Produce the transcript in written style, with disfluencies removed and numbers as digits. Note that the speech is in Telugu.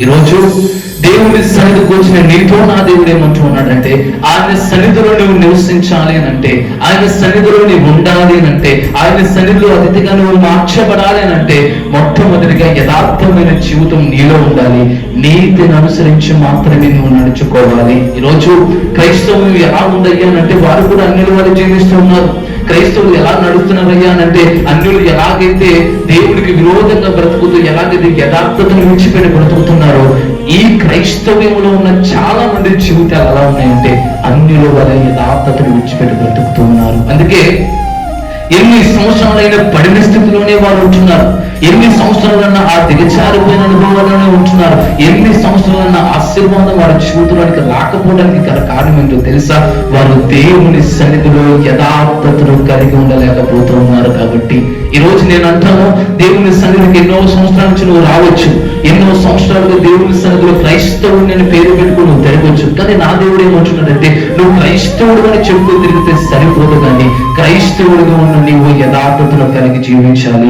ఈరోజు దేవుని సన్నిధికి వచ్చిన నీతో నా దేవుడు ఏమంటూ ఉన్నాడంటే, ఆయన సన్నిధిలో నువ్వు నివసించాలి అని అంటే, ఆయన సన్నిధిలో నీవు ఉండాలి అని అంటే, ఆయన సన్నిధిలో అతిథిగా నువ్వు మార్చబడాలి అని అంటే, మొట్టమొదటిగా యథార్థమైన జీవితం నీలో ఉండాలి. నీతిని అనుసరించి మాత్రమే నువ్వు నడుచుకోవాలి. ఈరోజు క్రైస్తవం ఎలా ఉందయ్యా అంటే, వారు కూడా అన్యుల వల్ల జీవిస్తూ ఉన్నారు. క్రైస్తవులు ఎలా నడుస్తున్నారయ్యా అంటే, అన్యులు ఎలాగైతే దేవుడికి విరోధంగా బ్రతుకుతూ ఎలాగైతే యథార్థతను విడిచిపెట్టి బ్రతుకుతున్నారో, ఈ క్రైస్తవ్యంలో ఉన్న చాలా మంది జీవితాలు ఎలా ఉన్నాయంటే అన్యుల వల్ల యథార్థతను విడిచిపెట్టి బ్రతుకుతూ ఉన్నారు. అందుకే ఎన్ని సంవత్సరాలైన పడిన స్థితిలోనే వారు ఉంటున్నారు. ఎన్ని సంవత్సరాలన్నా ఆ దిగజారిపోయిన అనుభవాల్లోనే ఉంటున్నారు. ఎన్ని సంవత్సరాలన్నా ఆశీర్వాదం వారి జీవితంలోనికి రాకపోవడానికి గల కారణం ఏంటో తెలుసా? వారు దేవుని సన్నిధిలో యథార్థతను కలిగి ఉండలేకపోతూ ఉన్నారు. కాబట్టి ఈ రోజు నేను అంటాను, దేవుని సన్నిధికి ఎన్నో సంవత్సరాల నుంచి నువ్వు రావచ్చు, ఎన్నో సంవత్సరాలుగా దేవుని సన్నిధిలో క్రైస్తవుడు నేను పేరు పెట్టుకుని నువ్వు తిరగవచ్చు. కానీ నా దేవుడు ఏమంటున్నాడంటే, నువ్వు క్రైస్తవుడు అని చెప్పుకు తిరిగితే సరిపోదు, కానీ క్రైస్తవుడిగా ఉన్న నీవు యథార్థతను కలిగి జీవించాలి.